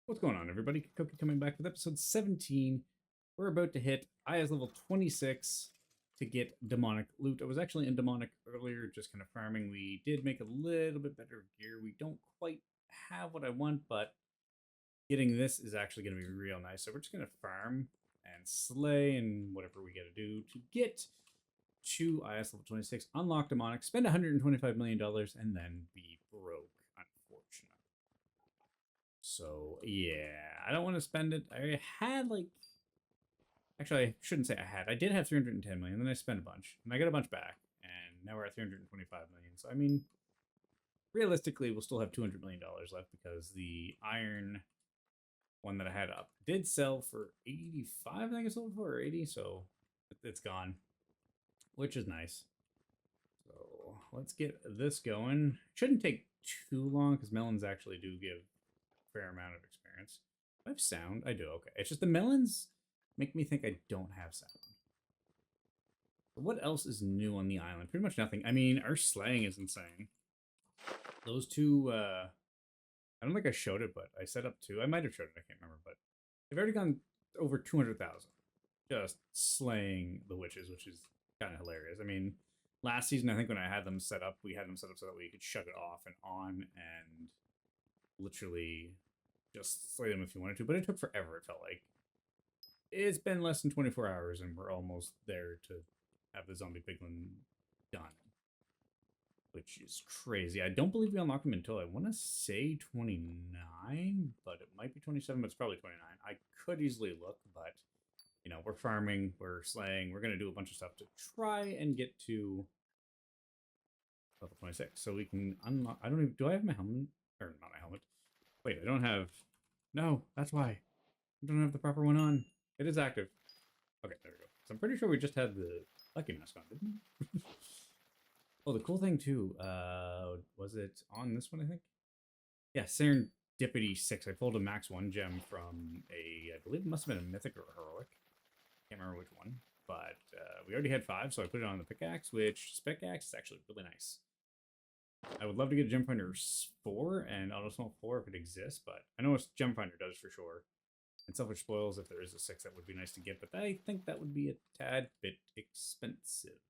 What's going on, everybody? Cookie coming back with episode 17. We're about to hit IS level 26 to get demonic loot. I was actually in demonic earlier, just kind of farming. We did make a little bit better gear. We don't quite have what I want, but getting this is actually going to be real nice. So we're just going to farm and slay and whatever we got to do to get to IS level 26, unlock demonic, spend $125 million, and then be broke, unfortunately. So, yeah, I don't want to spend it. I had, like... Actually, I shouldn't say I had. I did have 310 million, then I spent a bunch. And I got a bunch back. And now we're at 325 million. So, I mean, realistically, we'll still have $200 million left because the iron one that I had up did sell for 85, I think it sold for, or 80. So, it's gone, which is nice. So, let's get this going. Shouldn't take too long because melons actually do give fair amount of experience. Do I have sound? I do, okay. It's just the melons make me think I don't have sound. But what else is new on the island? Pretty much nothing. I mean, our slaying is insane. Those two, I don't think I showed it, but I set up two. I might have showed it, I can't remember, but they've already gone over 200,000. Just slaying the witches, which is kind of hilarious. I mean, last season, I think when I had them set up, we had them set up so that way you could shut it off and on and literally just slay them if you wanted to, but it took forever, it felt like. It's been less than 24 hours, and we're almost there to have the zombie piglin done. Which is crazy. I don't believe we unlocked them until, I want to say 29, but it might be 27, but it's probably 29. I could easily look, but, you know, we're farming, we're slaying, we're going to do a bunch of stuff to try and get to level 26. So we can unlock... I don't even... Do I have my helmet? Or not my helmet. Wait, I don't have... No, that's why. I don't have the proper one on. It is active. Okay, there we go. So I'm pretty sure we just had the lucky mask on, didn't we? Oh, the cool thing too, was it on this one, I think? Yeah, Serendipity 6. I pulled a max 1 gem from a, I believe it must have been a mythic or a heroic. Can't remember which one. But we already had 5, so I put it on the pickaxe, which pickaxe is actually really nice. I would love to get a gem finder 4 and auto smoke 4 if it exists, but I know what gem finder does for sure. And selfish spoils, if there is a 6, that would be nice to get, but I think that would be a tad bit expensive.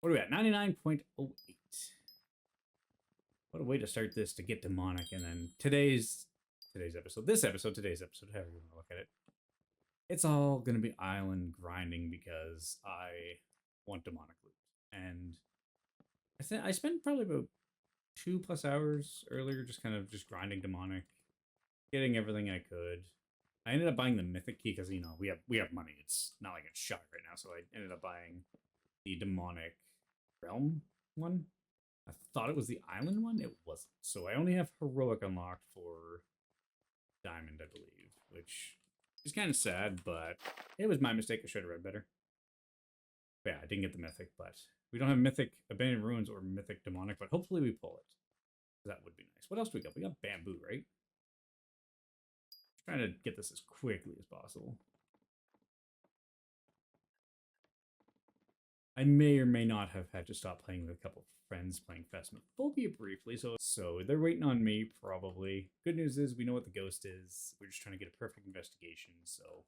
What are we at? 99.08. What a way to start this to get demonic, and then today's episode, however you want to look at it, it's all going to be island grinding because I want demonic loot. And I spent probably about 2+ hours earlier just grinding demonic, getting everything I could. I ended up buying the mythic key because, you know, we have money. It's not like it's shot right now, so I ended up buying the demonic realm one. I thought it was the island one. It wasn't. So I only have heroic unlocked for diamond, I believe, which is kind of sad, but it was my mistake. I should have read better. But yeah, I didn't get the mythic, but we don't have mythic abandoned ruins or mythic demonic, but hopefully we pull it. That would be nice. What else do we got? We got bamboo, right? Trying to get this as quickly as possible. I may or may not have had to stop playing with a couple of friends playing Phasmophobia briefly, so they're waiting on me, probably. Good news is we know what the ghost is. We're just trying to get a perfect investigation, so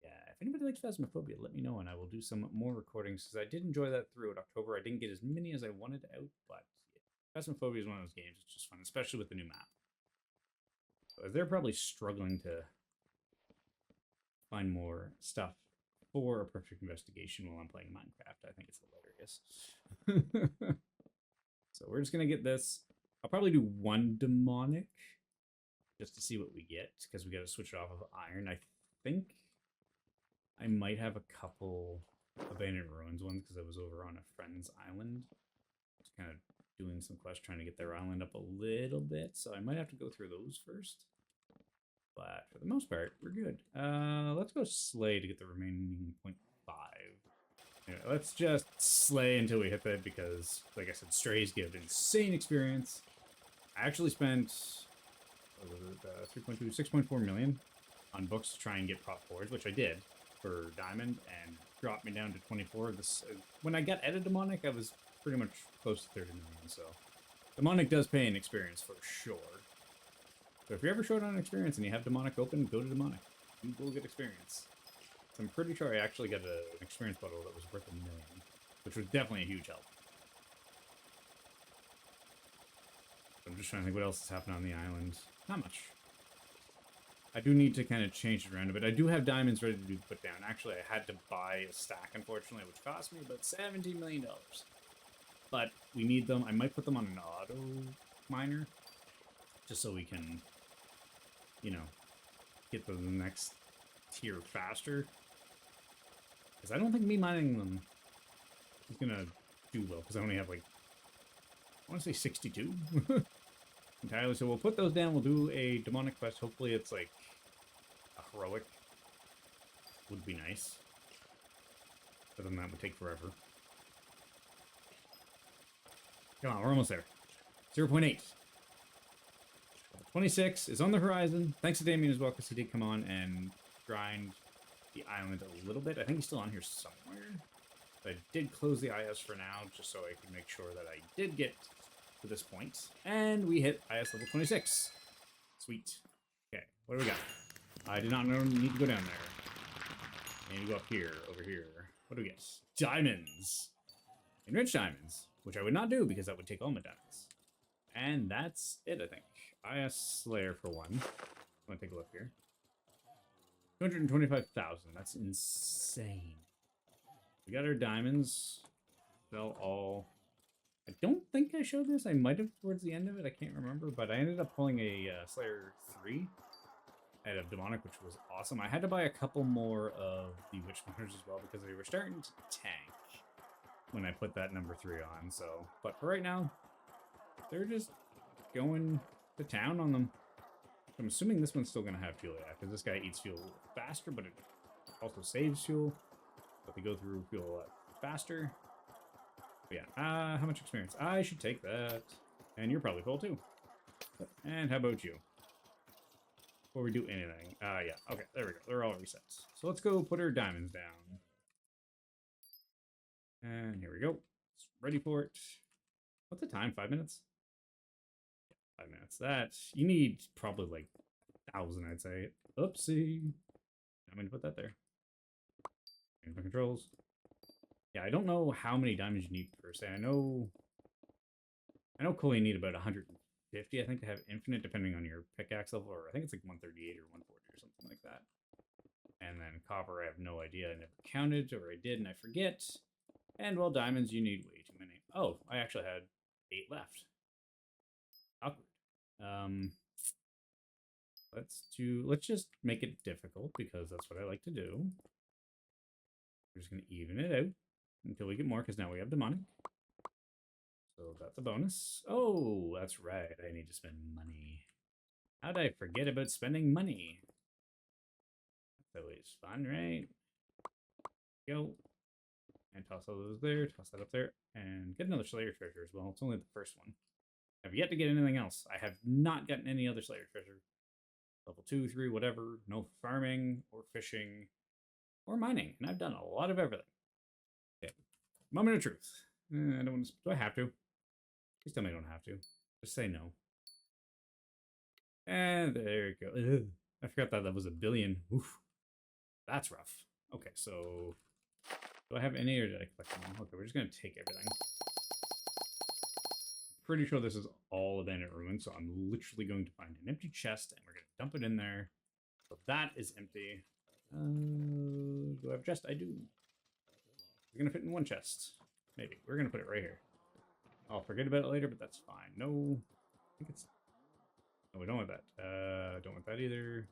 yeah, if anybody likes Phasmophobia, let me know, and I will do some more recordings, because I did enjoy that throughout October. I didn't get as many as I wanted out, but yeah, Phasmophobia is one of those games. It's just fun, especially with the new map. They're probably struggling to find more stuff for a perfect investigation while I'm playing Minecraft. I think it's hilarious. So we're just going to get this. I'll probably do 1 demonic just to see what we get, because we got to switch it off of iron. I think I might have a couple abandoned ruins ones because I was over on a friend's island. Just kind of doing some quests, trying to get their island up a little bit, so I might have to go through those first. But for the most part, we're good. Let's go slay to get the remaining 0.5. Yeah, let's just slay until we hit that because, like I said, strays give insane experience. I actually spent 3.2, 6.4 million on books to try and get prop boards, which I did for diamond, and dropped me down to 24. When I got out of demonic, I was pretty much close to 30 million. So demonic does pay in experience for sure. So if you're ever short on experience and you have demonic open, go to demonic. You will get experience. So I'm pretty sure I actually got an experience bottle that was worth 1 million, which was definitely a huge help. I'm just trying to think what else has happened on the island. Not much. I do need to kind of change it around a bit. I do have diamonds ready to put down. Actually, I had to buy a stack, unfortunately, which cost me about $17 million. But we need them. I might put them on an auto miner, just so we can, you know, get to the next tier faster. Because I don't think me mining them is going to do well, because I only have, like, I want to say 62 entirely. So we'll put those down. We'll do a demonic quest. Hopefully it's, like, a heroic. Would be nice. Other than that, would take forever. Come on, we're almost there. 0.8. 26 is on the horizon. Thanks to Damien as well, because he did come on and grind the island a little bit. I think he's still on here somewhere. But I did close the IS for now, just so I could make sure that I did get to this point. And we hit IS level 26. Sweet. Okay, what do we got? I did not need to go down there. I need to go up here, over here. What do we get? Diamonds! Enriched diamonds, which I would not do because that would take all my diamonds. And that's it, I think. IS Slayer for one. I want to take a look here. 225,000. That's insane. We got our diamonds. Sell all. I don't think I showed this. I might have towards the end of it. I can't remember. But I ended up pulling a Slayer 3 out of Demonic, which was awesome. I had to buy a couple more of the Witch Hunters as well because they were starting to tank when I put that number 3 on. So, but for right now, they're just going to town on them. I'm assuming this one's still going to have fuel, yeah, because this guy eats fuel faster, but it also saves fuel. But they go through fuel a lot faster. But yeah, how much experience? I should take that. And you're probably full too. And how about you? Before we do anything. Yeah, okay, there we go. They're all reset. So let's go put our diamonds down. And here we go. It's ready for it. What's the time? 5 minutes? 5 minutes. That, you need probably like 1,000, I'd say. Oopsie. I'm going to put that there. Change my controls. Yeah, I don't know how many diamonds you need per se. I know coal you need about 150, I think, to have infinite, depending on your pickaxe level, or I think it's like 138 or 140 or something like that. And then copper, I have no idea. I never counted, or I did and I forget. And well, diamonds, you need way too many. Oh, I actually had 8 left. Awkward. Let's just make it difficult because that's what I like to do. We're just gonna even it out until we get more, because now we have demonic. So that's a bonus. Oh, that's right. I need to spend money. How did I forget about spending money? That's always fun, right? Go. And toss all those there, toss that up there, and get another Slayer treasure as well. It's only the first one. I've yet to get anything else. I have not gotten any other Slayer treasure. Level 2, 3, whatever. No farming, or fishing, or mining. And I've done a lot of everything. Okay. Moment of truth. I don't want to... Do I have to? Please tell me I don't have to. Just say no. And there you go. Ugh. I forgot that was 1 billion. Oof. That's rough. Okay, so... Do I have any, or did I collect them all? Okay, we're just going to take everything. Pretty sure this is all abandoned ruins, so I'm literally going to find an empty chest, and we're going to dump it in there. So that is empty. Do I have a chest? I do. We're going to fit in one chest. Maybe. We're going to put it right here. I'll forget about it later, but that's fine. No. I think it's... No, we don't want that. Don't want that either.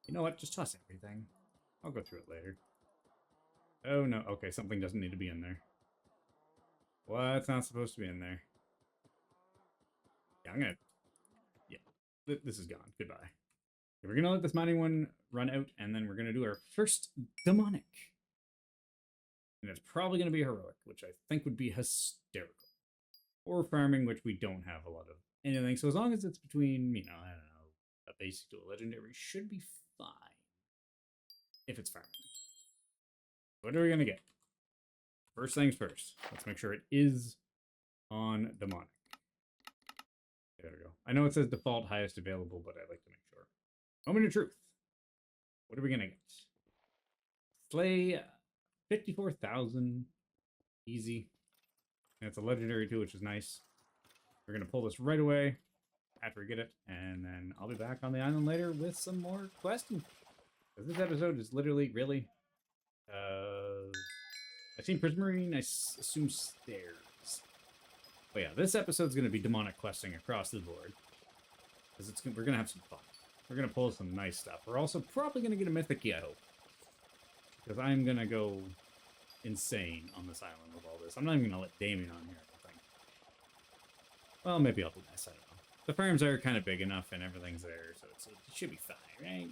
You know what? Just toss everything. I'll go through it later. Oh, no. Okay, something doesn't need to be in there. What's not supposed to be in there? Yeah, I'm gonna... Yeah. This is gone. Goodbye. We're gonna let this mining one run out, and then we're gonna do our first demonic. And it's probably gonna be heroic, which I think would be hysterical. Or farming, which we don't have a lot of anything. So as long as it's between, you know, I don't know, a basic to a legendary, should be fine. If it's farming. What are we gonna get? First things first. Let's make sure it is on demonic. There we go. I know it says default highest available, but I like to make sure. Moment of truth. What are we gonna get? Slay 54,000. Easy. And it's a legendary too, which is nice. We're gonna pull this right away after we get it, and then I'll be back on the island later with some more questing. Because this episode is literally, really... I've seen Prismarine, I assume stairs. But yeah, this episode's gonna be demonic questing across the board. Because we're gonna have some fun. We're gonna pull some nice stuff. We're also probably gonna get a mythic key, I hope. Because I'm gonna go insane on this island with all this. I'm not even gonna let Damien on here, I don't think. Well, maybe I'll do this, I don't know. The farms are kind of big enough and everything's there, so it should be fine, right?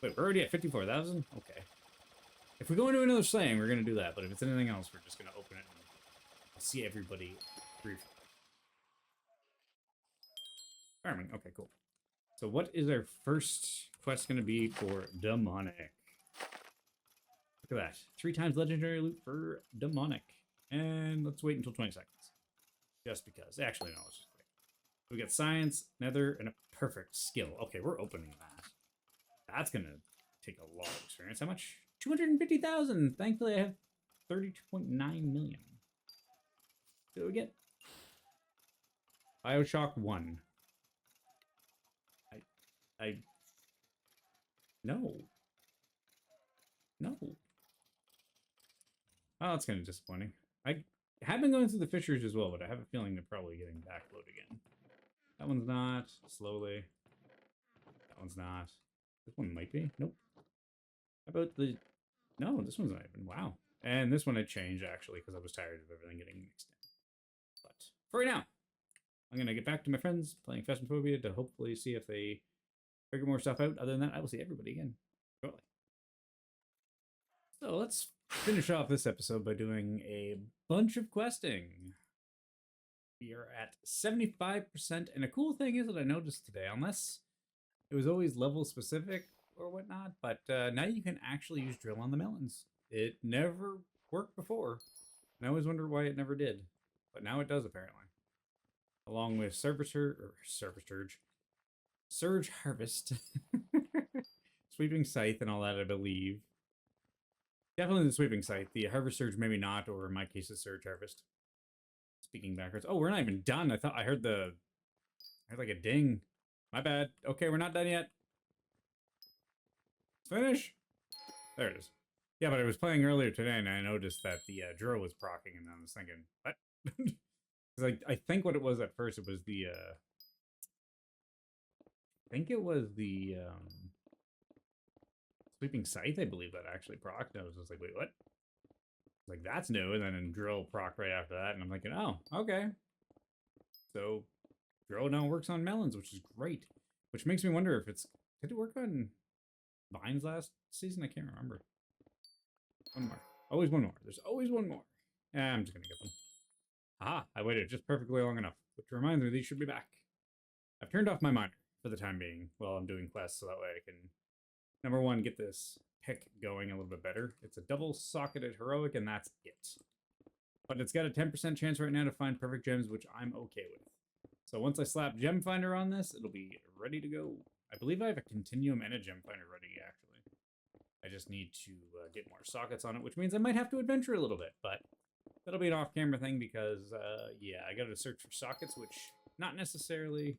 Wait, we're already at 54,000? Okay. If we go into another slaying, we're gonna do that, but if it's anything else, we're just gonna open it and see everybody briefly. Farming, okay, cool. So what is our first quest gonna be for demonic? Look at that. 3 times legendary loot for demonic. And let's wait until 20 seconds. Just because. Actually, no, let's just wait. We got science, nether, and a perfect skill. Okay, we're opening that. That's gonna take a lot of experience. How much? 250,000. Thankfully, I have 32.9 million. What do we get? Bioshock 1. No. No. Oh, that's kind of disappointing. I have been going through the fissures as well, but I have a feeling they're probably getting backload again. That one's not. Slowly. That one's not. This one might be. Nope. How about the... No, this one's not even. Wow. And this one I changed, actually, because I was tired of everything getting mixed in. But for right now, I'm going to get back to my friends playing Phasmophobia to hopefully see if they figure more stuff out. Other than that, I will see everybody again shortly. So let's finish off this episode by doing a bunch of questing. We are at 75%, and a cool thing is that I noticed today, unless it was always level specific or whatnot, but now you can actually use drill on the melons. It never worked before, and I always wondered why it never did, but now it does apparently. Along with Surge Harvest, Sweeping Scythe, and all that, I believe. Definitely the Sweeping Scythe. The Harvest Surge, maybe not, or in my case, the Surge Harvest. Speaking backwards. Oh, we're not even done. I heard like a ding. My bad. Okay, we're not done yet. Finish. There it is. Yeah, but I was playing earlier today, and I noticed that the drill was proccing, and I was thinking, what? Because I think what it was at first, it was the... I think it was the... Sweeping Scythe, I believe, that actually procced. I was just like, wait, what? Like, that's new. And then drill proc right after that. And I'm thinking, oh, okay. So drill now works on melons, which is great. Which makes me wonder if it's... Did it work on vines last season? I can't remember. One more. Always one more. There's always one more. Yeah, I'm just going to get them. Aha, I waited just perfectly long enough. Which reminds me, these should be back. I've turned off my miner for the time being while I'm doing quests, so that way I can... Number one, get this pick going a little bit better. It's a double-socketed heroic, and that's it. But it's got a 10% chance right now to find perfect gems, which I'm okay with. So once I slap Gem Finder on this, it'll be ready to go. I believe I have a Continuum and a Gem Finder ready, actually. I just need to get more sockets on it, which means I might have to adventure a little bit. But that'll be an off-camera thing because, yeah, I got to search for sockets, which not necessarily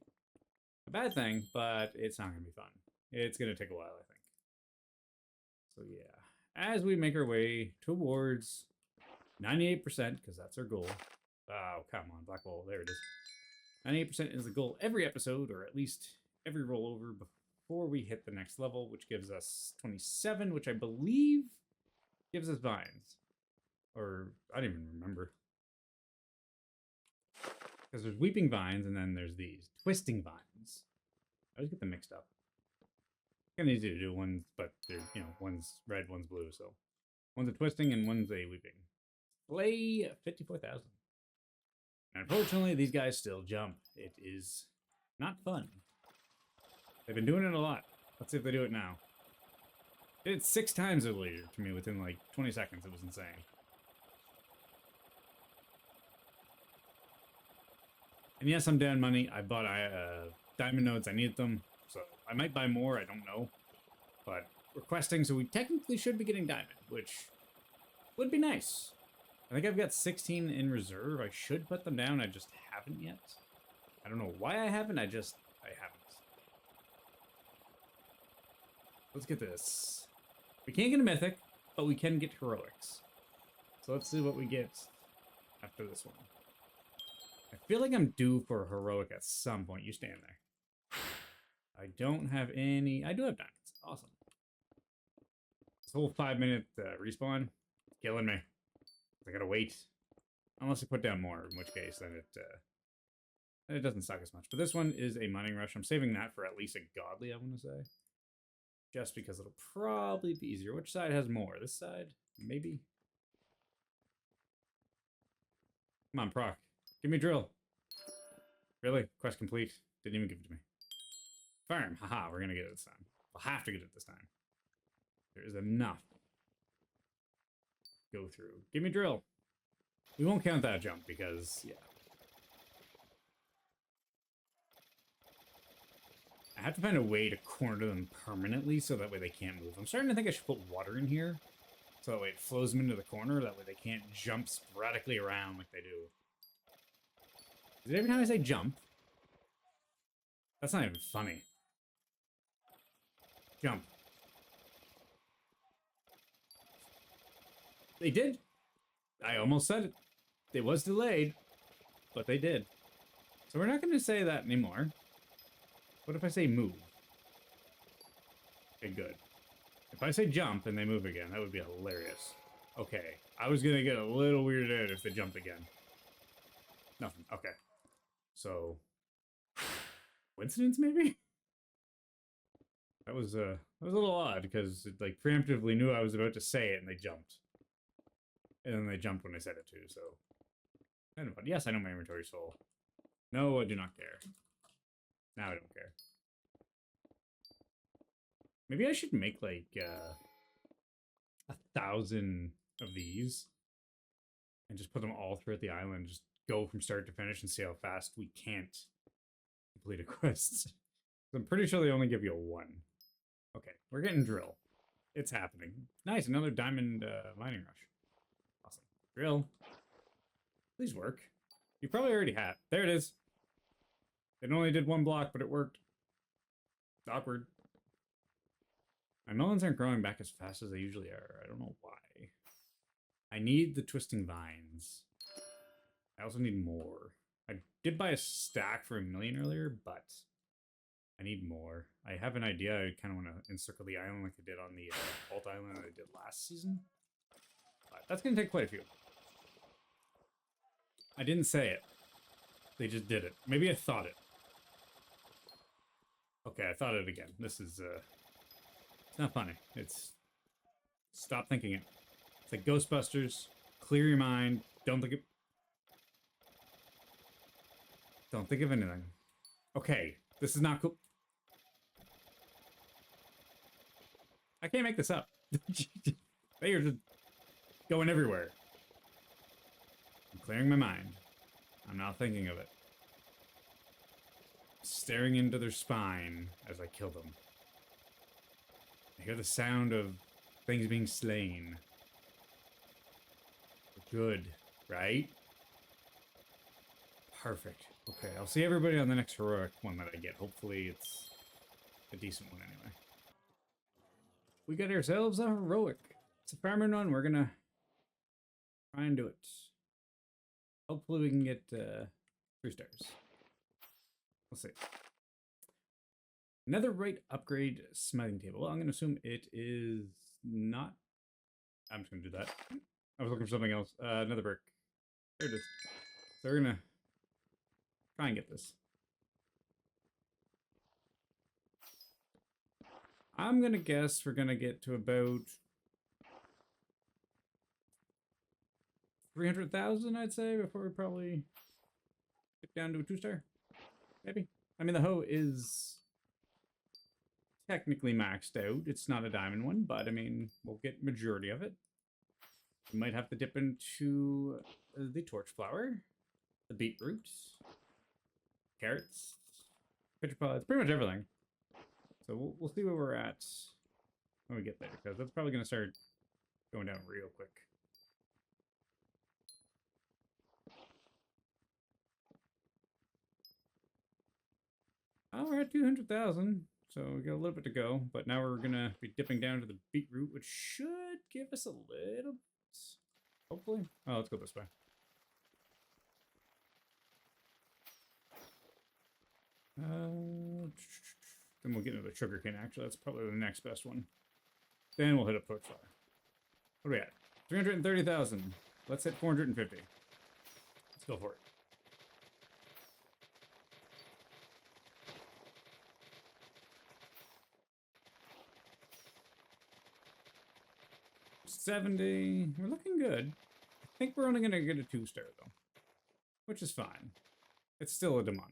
a bad thing, but it's not going to be fun. It's going to take a while, I think. So yeah, as we make our way towards 98%, because that's our goal. Oh, come on, Black Hole, there it is. 98% is the goal every episode, or at least every rollover before we hit the next level, which gives us 27, which I believe gives us vines. Or, I don't even remember. Because there's Weeping Vines, and then there's these Twisting Vines. I always get them mixed up. Kind of easy to do ones, but they're, you know, one's red, one's blue, so one's a Twisting and one's a Weeping. Play 54,000. Unfortunately, these guys still jump. It is not fun. They've been doing it a lot. Let's see if they do it now. They did it 6 times earlier to me within like 20 seconds. It was insane. And yes, I'm down money. I bought diamond nodes. I needed them. So I might buy more. I don't know. But we're questing, so we technically should be getting diamond, which would be nice. I think I've got 16 in reserve. I should put them down. I just haven't yet. I don't know why I haven't. I haven't. Let's get this. We can't get a mythic, but we can get heroics. So let's see what we get after this one. I feel like I'm due for a heroic at some point. You stand there. I don't have any. I do have diamonds. Awesome. This whole 5-minute respawn, killing me. I gotta wait. Unless I put down more, in which case then it doesn't suck as much. But this one is a mining rush. I'm saving that for at least a godly, I want to say. Just because it'll probably be easier. Which side has more? This side? Maybe? Come on, proc. Give me a drill. Really? Quest complete. Didn't even give it to me. Farm. Haha, we're gonna get it this time. We'll have to get it this time. There is enough. Go through. Give me a drill. We won't count that jump because, yeah. I have to find a way to corner them permanently so that way they can't move. I'm starting to think I should put water in here. So that way it flows them into the corner. That way they can't jump sporadically around like they do. Is it every time I say jump? That's not even funny. Jump. They did. I almost said it. It was delayed, but they did. So we're not going to say that anymore. What if I say move? Okay, good. If I say jump and they move again, that would be hilarious. Okay, I was going to get a little weirded out if they jumped again. Nothing. Okay. So, coincidence maybe? That was a little odd because it like preemptively knew I was about to say it and they jumped. And then they jumped when I said it too, so. Kind of odd. Yes, I know my inventory soul. No, I do not care. Now I don't care. Maybe I should make like 1,000 of these and just put them all throughout the island. Just go from start to finish and see how fast we can't complete a quest. I'm pretty sure they only give you a 1. Okay, we're getting drill. It's happening. Nice, another diamond mining rush. Awesome. Drill. Please work. You probably already have. There it is. It only did 1 block, but it worked. Awkward. My melons aren't growing back as fast as they usually are. I don't know why. I need the twisting vines. I also need more. I did buy a stack for 1 million earlier, but I need more. I have an idea. I kind of want to encircle the island like I did on the alt island that I did last season. But that's going to take quite a few. I didn't say it. They just did it. Maybe I thought it. Okay, I thought it again. This is, it's not funny. It's, stop thinking it. It's like Ghostbusters. Clear your mind. Don't think of anything. Okay, this is not cool. I can't make this up. They are just going everywhere. I'm clearing my mind. I'm not thinking of it. Staring into their spine as I kill them. I hear the sound of things being slain. Good, right? Perfect. Okay, I'll see everybody on the next heroic one that I get. Hopefully it's a decent one anyway. We got ourselves a heroic. It's a farmer one. We're gonna try and do it. Hopefully we can get 3 stars. We'll see. Netherite upgrade smithing table. Well, I'm going to assume it is not. I'm just going to do that. I was looking for something else. Another brick. There it is. So we're going to try and get this. I'm going to guess we're going to get to about 300,000, I'd say, before we probably get down to a 2-star. Maybe. I mean, the hoe is technically maxed out. It's not a diamond one, but I mean, we'll get majority of it. We might have to dip into the torch flower, the beetroot, carrots, pitcher pods, pretty much everything. So we'll see where we're at when we get there, because that's probably going to start going down real quick. Oh, we're at 200,000, so we got a little bit to go. But now we're going to be dipping down to the beetroot, which should give us a little bit, hopefully. Oh, let's go this way. Then we'll get into the sugarcane, actually. That's probably the next best one. Then we'll hit up torch fire. What do we got? 330,000. Let's hit 450. Let's go for it. $70. We're looking good. I think we're only going to get a 2-star, though. Which is fine. It's still a demonic.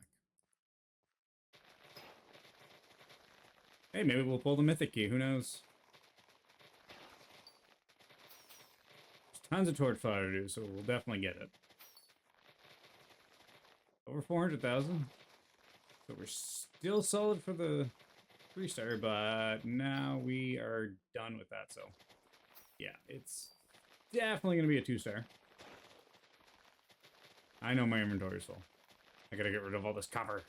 Hey, maybe we'll pull the mythic key. Who knows? There's tons of torch fire to do, so we'll definitely get it. Over 400,000. So we're still solid for the 3-star, but now we are done with that, so yeah, it's definitely going to be a 2-star. I know my inventory is full. I gotta get rid of all this copper.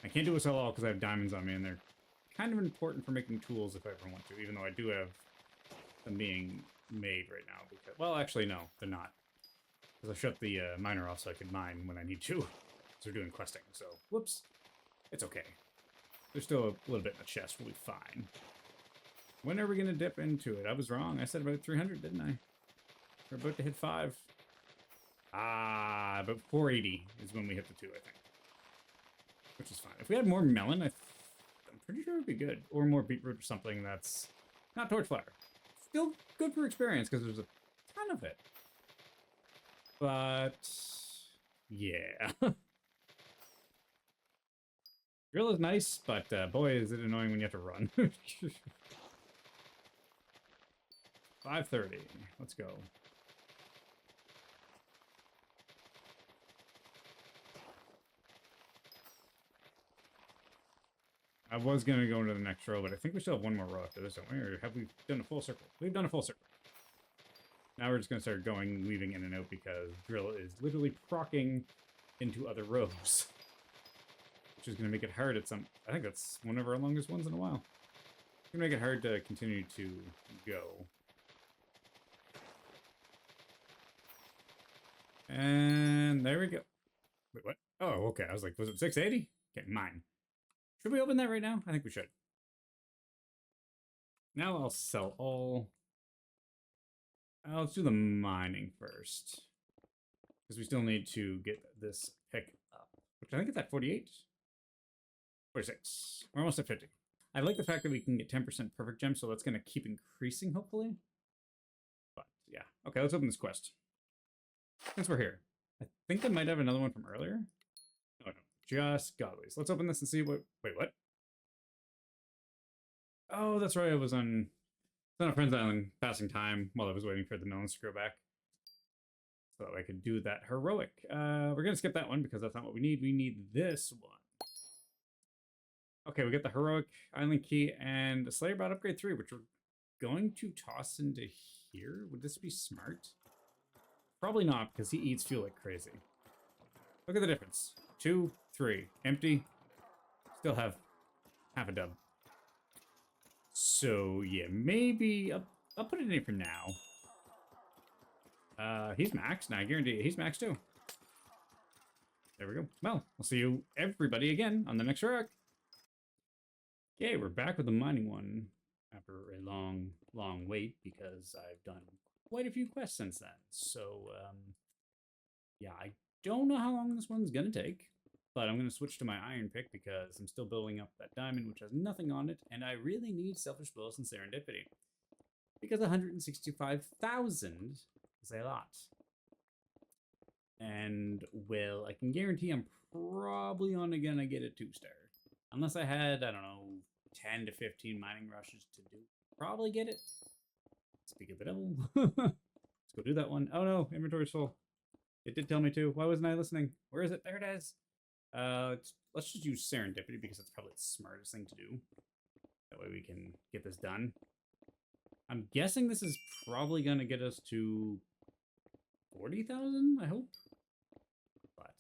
I can't do a sell all because I have diamonds on me, and they're kind of important for making tools if I ever want to, even though I do have them being made right now. Because, well, actually, no, they're not. Because I shut the miner off so I could mine when I need to. So we're doing questing, so whoops. It's okay. There's still a little bit in the chest. We'll be fine. When are we going to dip into it? I was wrong. I said about 300, didn't I? We're about to hit 5. Ah, about 480 is when we hit the 2, I think. Which is fine. If we had more melon, I'm pretty sure it would be good. Or more beetroot or something that's not torch fire. Still good for experience because there's a ton of it. But yeah. Drill is nice, but boy, is it annoying when you have to run. 530. Let's go. I was going to go into the next row, but I think we still have one more row after this, don't we? Or have we done a full circle? We've done a full circle. Now we're just going to start going, weaving in and out, because drill is literally procking into other rows. Which is going to make it hard at some... I think that's one of our longest ones in a while. It's going to make it hard to continue to go. And there we go. Wait, what? Oh, okay. I was like, was it 680? Okay, mine. Should we open that right now? I think we should. Now I'll sell all... let's do the mining first. Because we still need to get this pick up. Which I think it's at 48? 46. We're almost at 50. I like the fact that we can get 10% perfect gems, so that's going to keep increasing, hopefully. But, yeah. Okay, let's open this quest. Since we're here. I think I might have another one from earlier. Oh, no. Just godlies. Let's open this and see what... Wait, what? Oh, that's right. I was on a friend's island passing time while I was waiting for the melons to grow back. So I could do that heroic. We're going to skip that one because that's not what we need. We need this one. Okay, we got the heroic island key and the Slayer bot upgrade 3, which we're going to toss into here. Would this be smart? Probably not, because he eats fuel like crazy. Look at the difference. 2, 3. Empty. Still have half a dub. So, yeah, maybe... I'll put it in here for now. He's maxed. Now, I guarantee you, he's maxed too. There we go. Well, I'll see you, everybody, again on the next rock. Okay, we're back with the mining one after a long, long wait because I've done quite a few quests since then. So, yeah, I don't know how long this one's going to take, but I'm going to switch to my iron pick because I'm still building up that diamond, which has nothing on it, and I really need selfish wills and serendipity because 165,000 is a lot. And, well, I can guarantee I'm probably only going to get a 2-star. Unless I had, I don't know, 10 to 15 mining rushes to do. Probably get it. Speak of the devil. Let's go do that one. Oh no, inventory's full. It did tell me to. Why wasn't I listening? Where is it? There it is. Let's just use serendipity because that's probably the smartest thing to do. That way we can get this done. I'm guessing this is probably going to get us to 40,000, I hope. But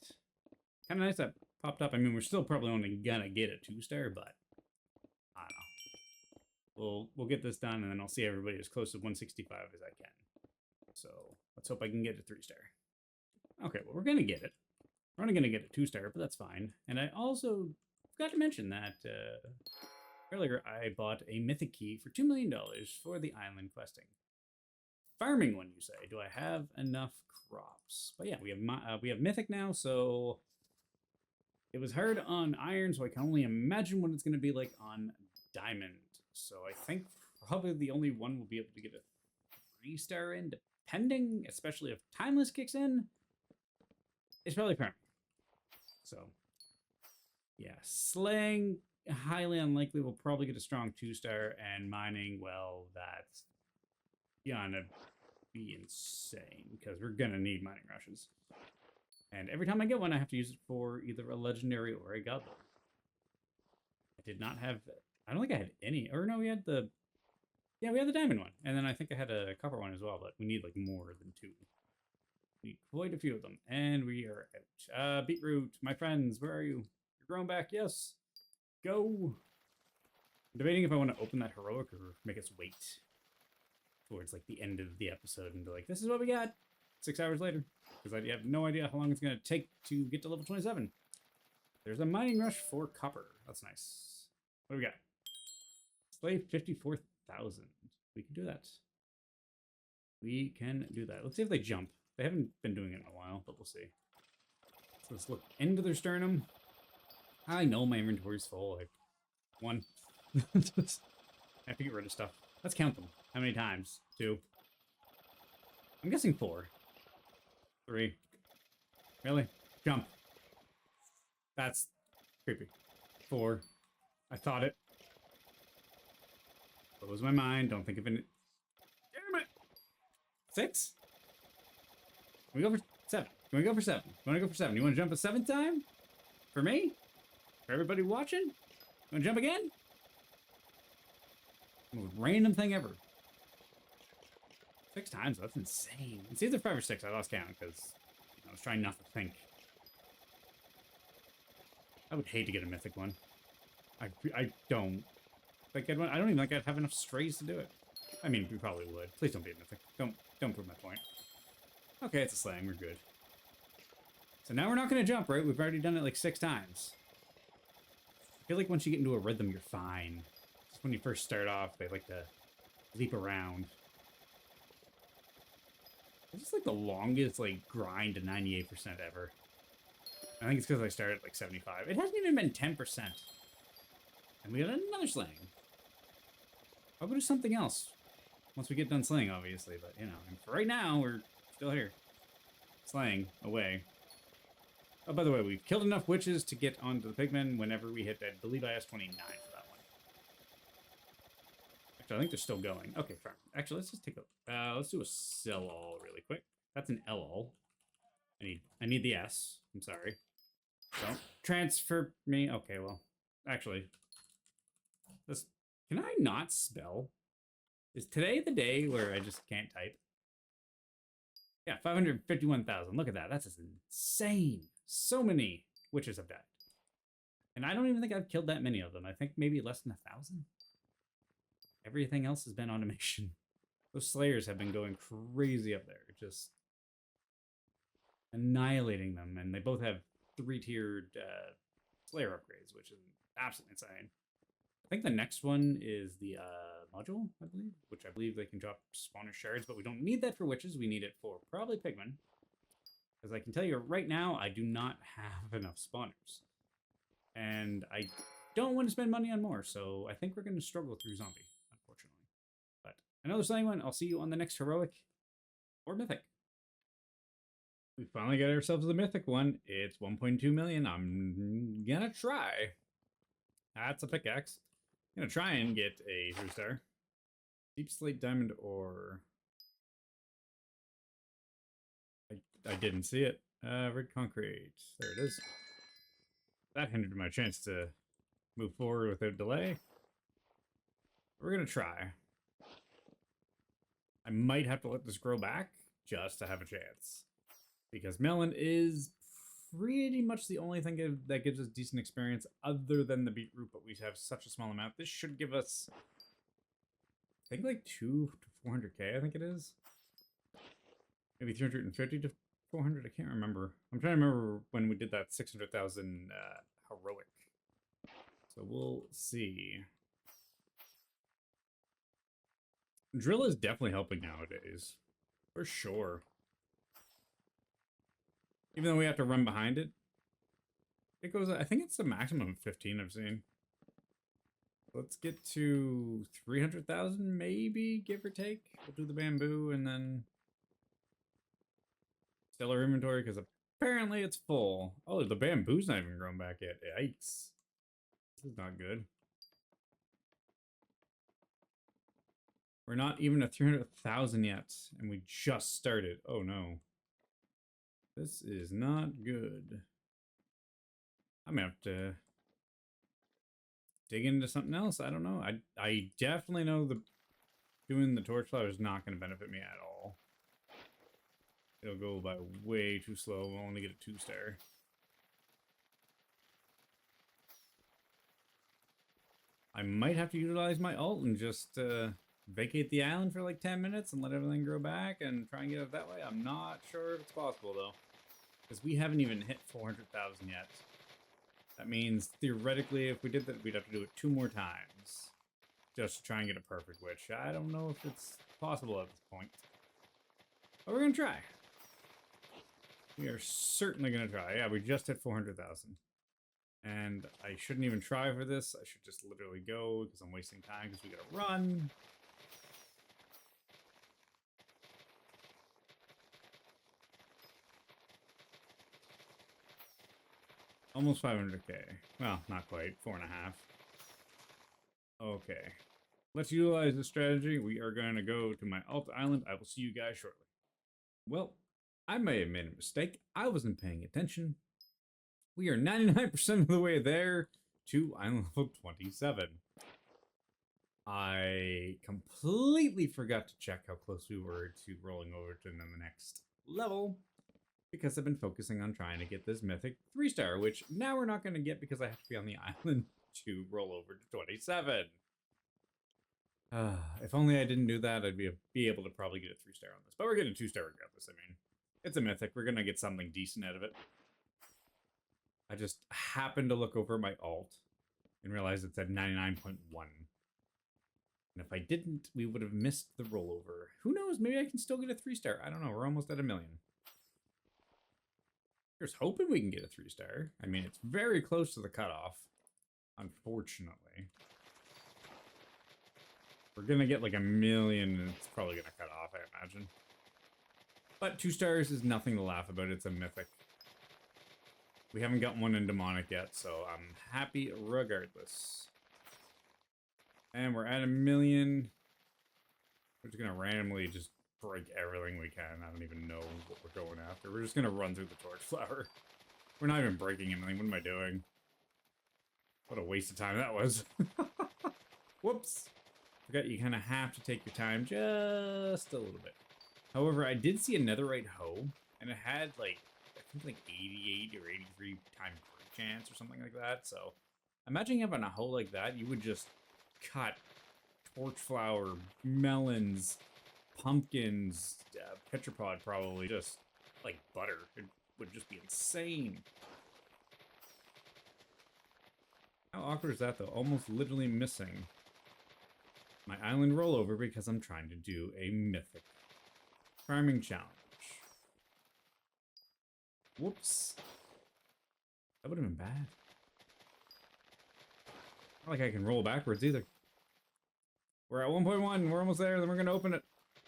kind of nice that popped up. I mean, we're still probably only going to get a 2-star, but I don't know. We'll get this done, and then I'll see everybody as close to 165 as I can. So let's hope I can get a 3-star. Okay, well, we're going to get it. We're only going to get a 2-star, but that's fine. And I also forgot to mention that earlier I bought a mythic key for $2 million for the island questing. Farming one, you say? Do I have enough crops? But yeah, we have mythic now, so it was hard on iron, so I can only imagine what it's going to be like on diamond. So I think probably the only one we'll be able to get a 3-star in, depending, especially if timeless kicks in, it's probably farming. So yeah, slaying highly unlikely. We'll probably get a strong 2-star, and mining, well, that's gonna be insane because we're gonna need mining rushes. And every time I get one, I have to use it for either a legendary or a goblin. I did not have. I don't think I had any. Or no, we had the. Yeah, we had the diamond one, and then I think I had a copper one as well. But we need like more than 2. We need quite a few of them, and we are out. Beetroot, my friends, where are you? You're growing back. Yes. Go. I'm debating if I want to open that heroic or make us wait towards like the end of the episode and be like, this is what we got 6 hours later, because I have no idea how long it's going to take to get to level 27. There's a mining rush for copper. That's nice. What do we got? Slave 54,000. We can do that. We can do that. Let's see if they jump. They haven't been doing it in a while, but we'll see. So let's look into their sternum. I know my inventory's full. Like 1. I have to get rid of stuff. Let's count them. How many times? 2. I'm guessing 4. 3. Really? Jump. That's creepy. 4. I thought it. Close my mind. Don't think of it. Damn it! 6? Can we go for 7? Can we go for 7? You want to go for 7? You want to jump a 7th time? For me? For everybody watching? You want to jump again? Most random thing ever. 6 times? That's insane. It's either 5 or 6. I lost count because I was trying not to think. I would hate to get a mythic one. I don't. Like I don't even think I'd have enough strays to do it. I mean, we probably would. Please don't be a mythic. Don't prove my point. Okay, it's a slaying. We're good. So now we're not going to jump, right? We've already done it like 6 times. I feel like once you get into a rhythm, you're fine. Just when you first start off, they like to leap around. It's just like the longest like grind to 98% ever. I think it's because I started at like 75. It hasn't even been 10%. And we got another slaying. I'll go do something else once we get done slaying, obviously. But, you know, for right now, we're still here. Slaying away. Oh, by the way, we've killed enough witches to get onto the pigmen whenever we hit, I believe I asked 29 for that one. Actually, I think they're still going. Okay, fine. Actually, let's just take a... let's do a sell all really quick. That's an L all. I need the S. I'm sorry. Don't transfer me. Okay, well, actually... Can I not spell? Is today the day where I just can't type? Yeah, 551,000. Look at that. That's insane. So many witches have died. And I don't even think I've killed that many of them. I think maybe less than 1,000. Everything else has been automation. Those slayers have been going crazy up there. Just annihilating them. And they both have 3-tiered slayer upgrades, which is absolutely insane. I think the next one is the module, I believe, which I believe they can drop spawner shards, but we don't need that for witches. We need it for probably pigmen. Because I can tell you right now, I do not have enough spawners. And I don't want to spend money on more, so I think we're going to struggle through zombie, unfortunately. But another slaying one. I'll see you on the next heroic or mythic. We finally got ourselves the mythic one. It's 1.2 million. I'm gonna try. That's a pickaxe. I'm gonna try and get a 3-star. Deep slate diamond ore. I didn't see it. Red concrete. There it is. that hindered my chance to move forward without delay. We're gonna try. I might have to let this grow back just to have a chance. Because melon is pretty much the only thing that gives us decent experience other than the beetroot, but we have such a small amount. This should give us, I think, like 2 to 400k, I think it is. Maybe 350 to 400, I can't remember. I'm trying to remember when we did that 600,000 heroic. So we'll see. Drill is definitely helping nowadays. For sure. Even though we have to run behind it. It goes, I think it's the maximum of 15 I've seen. Let's get to 300,000 maybe, give or take. We'll do the bamboo and then sell our inventory because apparently it's full. Oh, the bamboo's not even grown back yet. Yikes. This is not good. We're not even at 300,000 yet, and we just started. Oh no. This is not good. I'm gonna have to dig into something else. I don't know. I definitely know doing the torch flower is not going to benefit me at all. It'll go by way too slow. We'll only get a 2-star. I might have to utilize my ult and just vacate the island for like 10 minutes and let everything grow back and try and get it that way. I'm not sure if it's possible though, because we haven't even hit 400,000 yet. That means theoretically, if we did that, we'd have to do it 2 more times just to try and get a perfect, which I don't know if it's possible at this point. But we're gonna try. We are certainly gonna try. Yeah, we just hit 400,000. And I shouldn't even try for this. I should just literally go because I'm wasting time because we gotta run. Almost 500k. Well, not quite. 4.5. Okay. Let's utilize this strategy. We are going to go to my alt island. I will see you guys shortly. Well, I may have made a mistake. I wasn't paying attention. We are 99% of the way there to island level 27. I completely forgot to check how close we were to rolling over to the next level because I've been focusing on trying to get this mythic 3-star, which now we're not going to get because I have to be on the island to roll over to 27. If only I didn't do that, I'd be able to probably get a 3-star on this. But we're getting a 2-star regardless. I mean, it's a mythic. We're going to get something decent out of it. I just happened to look over my alt and realize it's at 99.1. And if I didn't, we would have missed the rollover. Who knows? Maybe I can still get a 3-star. I don't know. We're almost at 1 million. Here's hoping we can get a 3-star. I mean, it's very close to the cutoff, unfortunately. We're going to get like 1 million, and it's probably going to cut off, I imagine. But 2 stars is nothing to laugh about. It's a mythic. We haven't got one in demonic yet, so I'm happy regardless. And we're at 1 million. We're just going to randomly just break everything we can. I don't even know what we're going after. We're just going to run through the torch flower. We're not even breaking anything. What am I doing? What a waste of time that was. Whoops. Forgot you kind of have to take your time just a little bit. However, I did see a netherite hoe, and it had like, I think like 88 or 83 time crit chance or something like that. So imagine having a hoe like that, you would just cut torch flower, melons, pumpkins, petripod probably, just like butter. It would just be insane. How awkward is that though? Almost literally missing my island rollover because I'm trying to do a mythic farming challenge. Whoops. That would have been bad. Not like I can roll backwards either. We're at 1.1. We're almost there. Then we're going to open it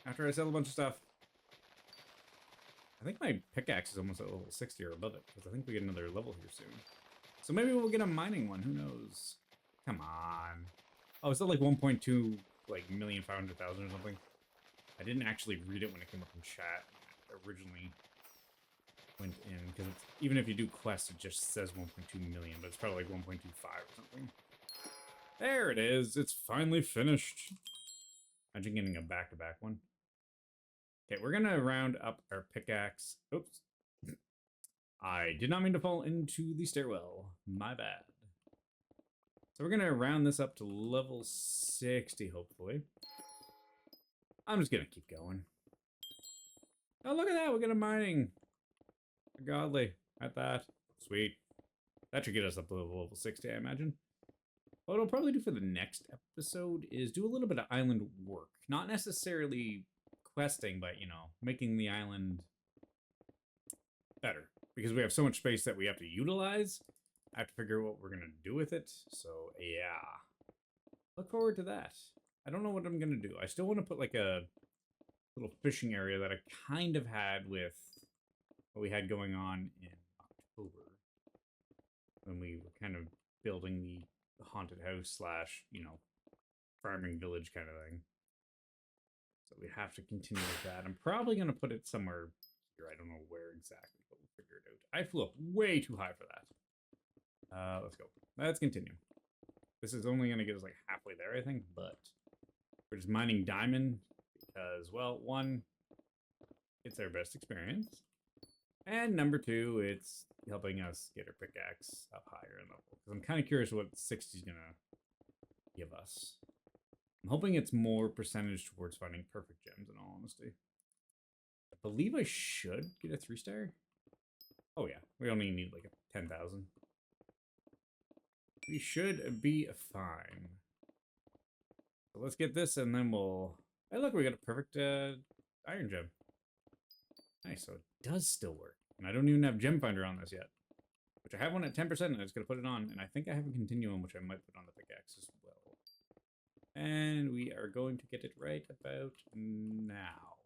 after I sell a bunch of stuff. I think my pickaxe is almost at level 60 or above it because I think we get another level here soon. So maybe we'll get a mining one. Who knows? Come on. Oh, is that like 1.2 like 1,500,000 or something? I didn't actually read it when it came up in chat originally. went in, because even if you do quests, it just says 1.2 million, but it's probably like 1.25 or something. There it is. It's finally finished. Imagine getting a back-to-back one. Okay, we're gonna round up our pickaxe. Oops. I did not mean to fall into the stairwell. My bad. So we're gonna round this up to level 60, hopefully. I'm just gonna keep going. Oh, look at that. We got a mining. Godly. At that. Sweet. That should get us up to level 60, I imagine. What I'll probably do for the next episode is do a little bit of island work. Not necessarily questing, but, you know, making the island better. Because we have so much space that we have to utilize. I have to figure out what we're going to do with it. So, yeah. Look forward to that. I don't know what I'm going to do. I still want to put like a little fishing area that I kind of had with what we had going on in October. When we were kind of building the haunted house slash, you know, farming village kind of thing. So we have to continue with that. I'm probably going to put it somewhere here. I don't know where exactly, but we'll figure it out. I flew up way too high for that. Let's go. Let's continue. This is only going to get us like halfway there, I think, but we're just mining diamond because, well, one, it's our best experience. And number two, it's helping us get our pickaxe up higher in level. Because I'm kind of curious what 60 is going to give us. I'm hoping it's more percentage towards finding perfect gems, in all honesty. I believe I should get a 3-star. Oh yeah, we only need like a 10,000. We should be fine. So let's get this and then we'll... Hey look, we got a perfect iron gem. Nice, so it does still work. And I don't even have Gem Finder on this yet. Which I have one at 10% and I'm just going to put it on. And I think I have a continuum, which I might put on the pickaxe as well. And we are going to get it right about now.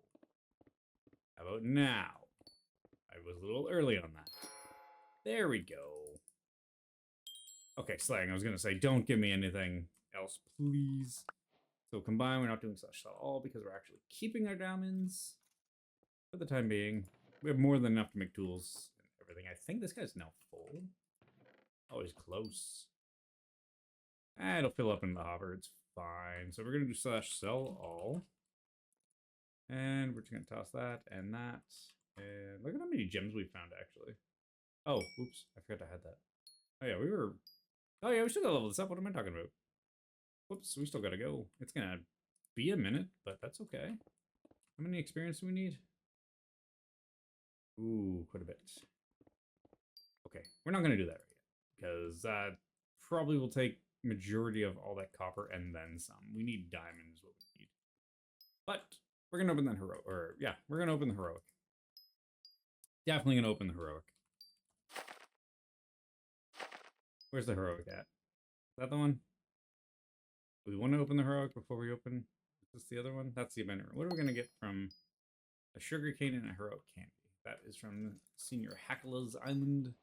How about now? I was a little early on that. There we go. Okay, slang, I was going to say, don't give me anything else, please. So combine, we're not doing slash at all because we're actually keeping our diamonds for the time being. We have more than enough to make tools and everything. I think this guy's now full. Oh, he's close. It'll fill up in the hopper. It's fine. So we're going to do slash sell all. And we're just going to toss that and that. And look at how many gems we found, actually. Oh, oops. I forgot I had that. Oh, yeah, we were... Oh, yeah, we still gotta level this up. What am I talking about? Whoops, we still gotta go. It's gonna be a minute, but that's okay. How many experience do we need? Ooh, quite a bit. Okay, we're not gonna do that right yet, because that probably will take majority of all that copper and then some. We need diamonds, what we need. But we're gonna open that heroic, or yeah, we're gonna open the heroic. Definitely gonna open the heroic. Where's the heroic at? Is that the one? We want to open the heroic before we open. Is this the other one? That's the event. What are we going to get from a sugar cane and a heroic candy? That is from Senior Hackala's Island.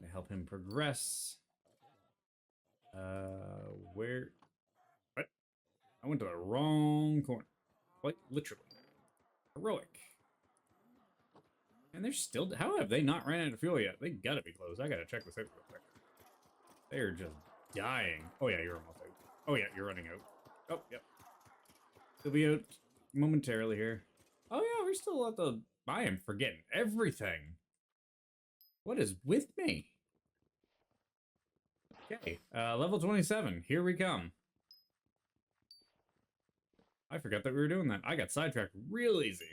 To help him progress. Where? What? I went to the wrong corner. Quite literally. Heroic. And they're still... How have they not ran out of fuel yet? They gotta be close. I gotta check this out real quick. They're just dying. Oh yeah, you're almost out. Oh yeah, you're running out. Oh, yep. They'll be out momentarily here. Oh yeah, we're still at the... I am forgetting everything. What is with me? Okay, level 27. Here we come. I forgot that we were doing that. I got sidetracked real easy.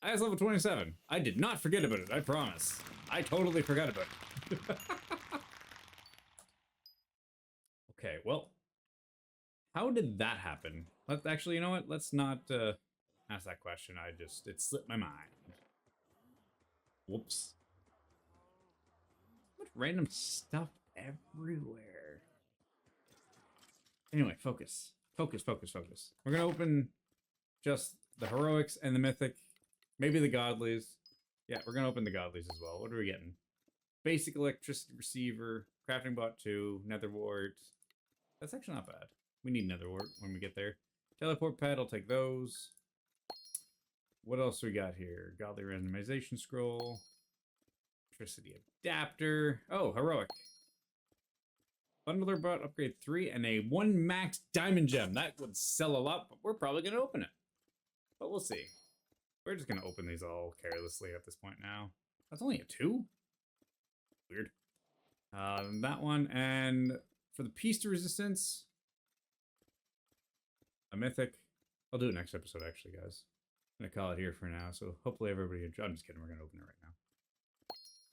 I was level 27. I did not forget about it, I promise. I totally forgot about it. Okay, well. How did that happen? Actually, you know what? Let's not ask that question. It slipped my mind. Whoops. What random stuff everywhere. Anyway, focus. Focus, focus, focus. We're gonna open just the heroics and the mythic. Maybe the godlies. Yeah, we're gonna open the godlies as well. What are we getting? Basic electricity receiver, crafting bot 2, nether wart. That's actually not bad. We need nether wart when we get there. Teleport pad, I'll take those. What else we got here? Godly randomization scroll. Electricity adapter. Oh, heroic. Bundler brought upgrade 3 and a 1 max diamond gem. That would sell a lot, but we're probably going to open it. But we'll see. We're just going to open these all carelessly at this point now. That's only a 2? Weird. That one, and for the piece to resistance, a mythic. I'll do it next episode, actually, guys. I'm going to call it here for now, so hopefully everybody enjoys. I'm just kidding, we're going to open it right now.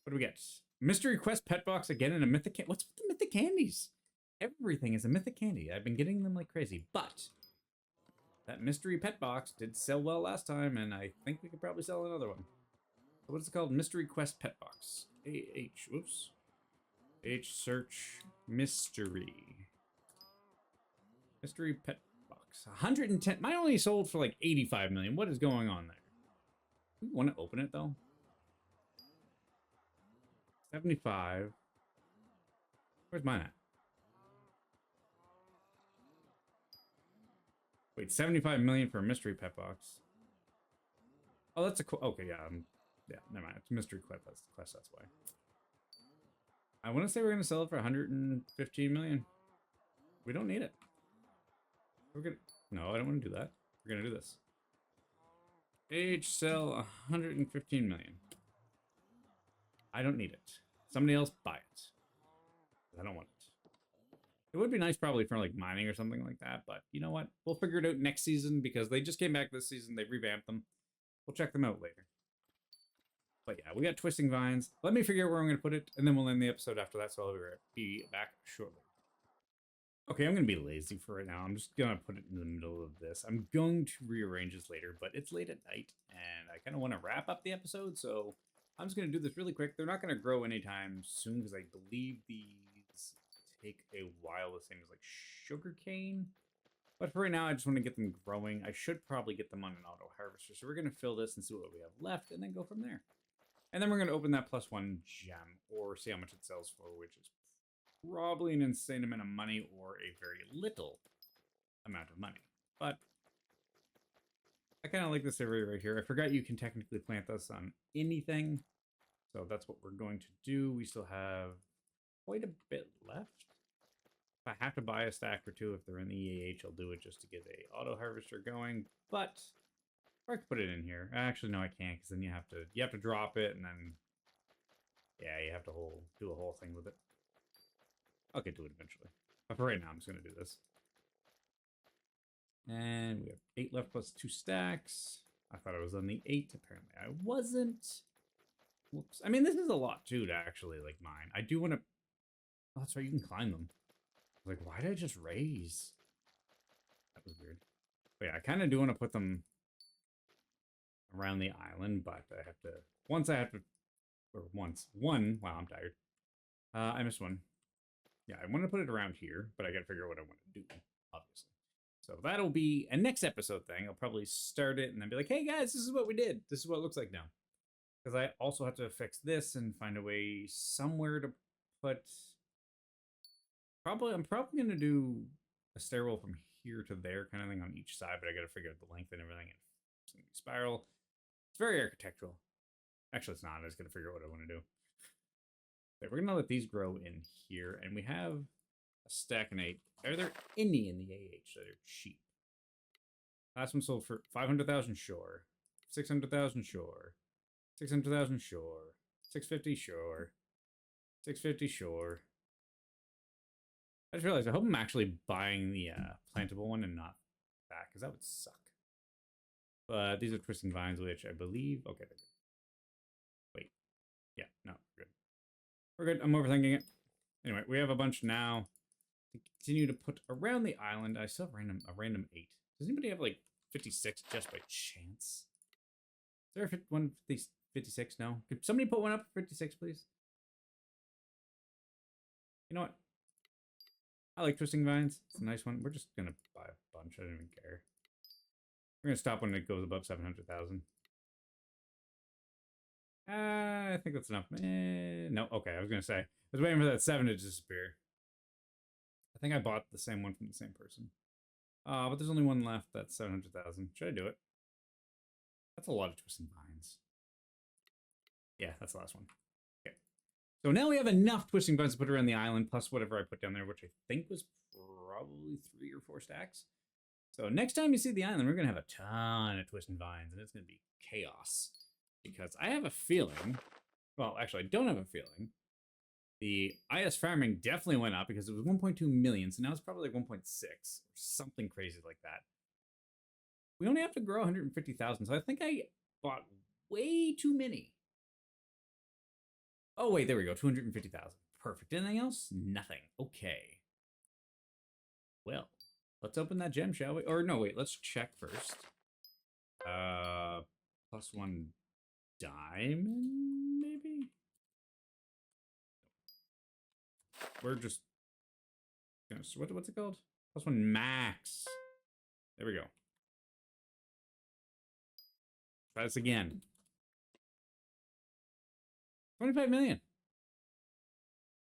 What do we get? Mystery Quest Pet Box again and a mythic. What's with the mythic candies? Everything is a mythic candy. I've been getting them like crazy, but that mystery pet box did sell well last time, and I think we could probably sell another one. So what is it called? Mystery Quest Pet Box. Whoops. H search mystery. Mystery Pet Box. 110. Mine only sold for like 85 million. What is going on there? We want to open it though. 75. Where's mine at? Wait, 75 million for a mystery pet box. Oh, that's a cool. Okay, yeah, yeah. Never mind. It's mystery quest. That's why. I want to say we're gonna sell it for 115 million. We don't need it. We're gonna. No, I don't want to do that. We're gonna do this. Age sell 115 million. I don't need it. Somebody else buy it. I don't want it. It would be nice probably for like mining or something like that, but you know what? We'll figure it out next season because they just came back this season. They revamped them. We'll check them out later. But yeah, we got twisting vines. Let me figure out where I'm going to put it, and then we'll end the episode after that, so I'll be back shortly. Okay, I'm going to be lazy for right now. I'm just going to put it in the middle of this. I'm going to rearrange this later, but it's late at night, and I kind of want to wrap up the episode, so I'm just going to do this really quick. They're not going to grow anytime soon, because I believe these take a while, the same as like sugarcane. But for right now, I just want to get them growing. I should probably get them on an auto harvester, so we're going to fill this and see what we have left, and then go from there. And then we're going to open that +1 gem, or see how much it sells for, which is probably an insane amount of money, or a very little amount of money. But I kind of like this area right here. I forgot you can technically plant this on anything. So that's what we're going to do. We still have quite a bit left. If I have to buy a stack or two, if they're in the EAH, I'll do it just to get a auto harvester going. But or I could put it in here. Actually, no, I can't, because then you have to drop it, and then yeah, you have to do a whole thing with it. I'll get to it eventually. But for right now, I'm just gonna do this. And we have 8 left plus 2 stacks. I thought I was on the 8. Apparently, I wasn't. Whoops. I mean, this is a lot too to actually like mine. I do want to. Oh, that's right. You can climb them. Like, why did I just raise? That was weird. But yeah, I kind of do want to put them around the island, but I have to, one, wow, I'm tired. I missed one. Yeah, I want to put it around here, but I got to figure out what I want to do, obviously. So that'll be a next episode thing. I'll probably start it and then be like, hey guys, this is what we did. This is what it looks like now. Because I also have to fix this and find a way somewhere to put, I'm probably going to do a stairwell from here to there kind of thing on each side, but I got to figure out the length and everything. And it's going to be spiral. It's very architectural. Actually, it's not. I just got to figure out what I want to do. Okay, we're going to let these grow in here. And we have a stack and 8. Are there any in the AH that are cheap? Last one sold for 500,000, sure. 600,000, sure. 600,000, sure. 650, sure. 650, sure. I just realized I hope I'm actually buying the plantable one and not that, because that would suck. But these are twisting vines, which I believe. Okay, they're good. Wait. Yeah, no, we're good. We're good. I'm overthinking it. Anyway, we have a bunch now to continue to put around the island. I still have a random 8. Does anybody have like 56 just by chance? Is there one 56? No. Could somebody put one up for 56, please? You know what? I like twisting vines. It's a nice one. We're just gonna buy a bunch. I don't even care. We're gonna stop when it goes above 700,000. I think that's enough. No, okay. I was gonna say I was waiting for that 7 to disappear. I think I bought the same one from the same person. But there's only one left. That's 700,000. Should I do it? That's a lot of twisting vines. Yeah, that's the last one. Okay. So now we have enough twisting vines to put around the island, plus whatever I put down there, which I think was probably 3 or 4 stacks. So next time you see the island, we're going to have a ton of twisting vines, and it's going to be chaos. Because I have a feeling, well, actually, I don't have a feeling. The IS farming definitely went up because it was 1.2 million, so now it's probably like 1.6 or something crazy like that. We only have to grow 150,000, so I think I bought way too many. Oh, wait, there we go, 250,000. Perfect. Anything else? Nothing. Okay. Well, let's open that gem, shall we? Or no, wait, let's check first. +1 diamond, maybe? We're just gonna, what's it called? +1 max. There we go. Try this again. 25 million.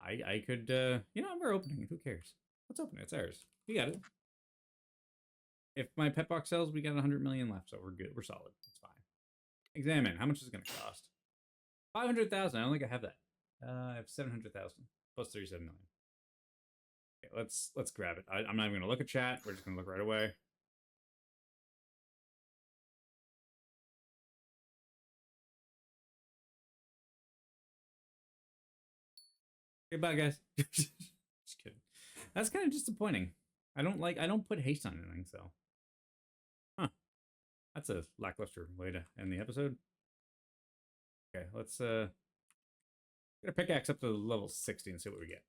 I could, you know, we're opening it. Who cares? Let's open it. It's ours. We got it. If my pet box sells, we got 100 million left, so we're good. We're solid. It's fine. Examine. How much is it going to cost? 500,000. I don't think I have that. I have 700,000 plus 37 million. Okay, let's grab it. I'm not even going to look at chat. We're just going to look right away. Goodbye, guys. Just kidding. That's kind of disappointing. I don't put haste on anything, so. Huh. That's a lackluster way to end the episode. Okay, let's get a pickaxe up to level 60 and see what we get.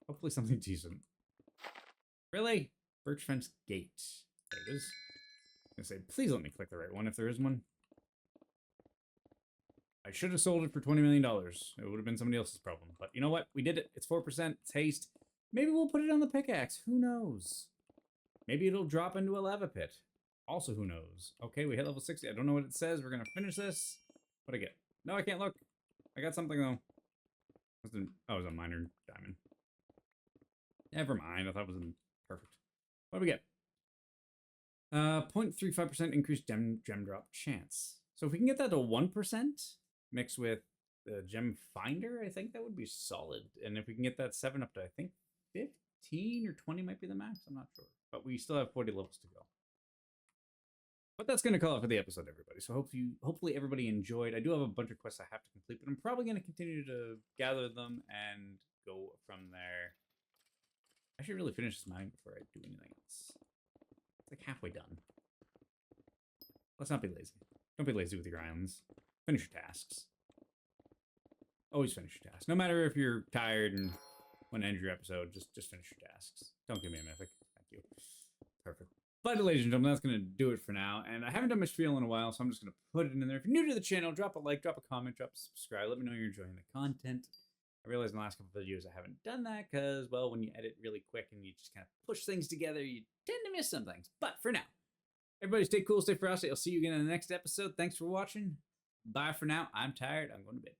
Hopefully something decent. Really? Birch fence gate. There it is. I'm gonna say, please let me click the right one if there is one. I should have sold it for $20 million. It would have been somebody else's problem. But you know what? We did it. It's 4%. It's haste. Maybe we'll put it on the pickaxe. Who knows? Maybe it'll drop into a lava pit. Also, who knows? Okay, we hit level 60. I don't know what it says. We're going to finish this. What'd I get? No, I can't look. I got something, though. It was a minor diamond. Never mind. I thought it was perfect. What do we get? 0.35% increased gem drop chance. So if we can get that to 1%, mixed with the gem finder, I think that would be solid. And if we can get that 7 up to, I think, 15 or 20 might be the max. I'm not sure. But we still have 40 levels to go. But that's going to call it for the episode, everybody. So hopefully everybody enjoyed. I do have a bunch of quests I have to complete, but I'm probably going to continue to gather them and go from there. I should really finish this mine before I do anything else. It's like halfway done. Let's not be lazy. Don't be lazy with your islands. Finish your tasks. Always finish your tasks. No matter if you're tired and want to end your episode, just finish your tasks. Don't give me a mythic. Thank you. Perfect. But ladies and gentlemen, that's going to do it for now. And I haven't done much spiel in a while, so I'm just going to put it in there. If you're new to the channel, drop a like, drop a comment, drop a subscribe. Let me know you're enjoying the content. I realized in the last couple of videos I haven't done that because, well, when you edit really quick and you just kind of push things together, you tend to miss some things. But for now, everybody stay cool, stay frosty. I'll see you again in the next episode. Thanks for watching. Bye for now. I'm tired. I'm going to bed.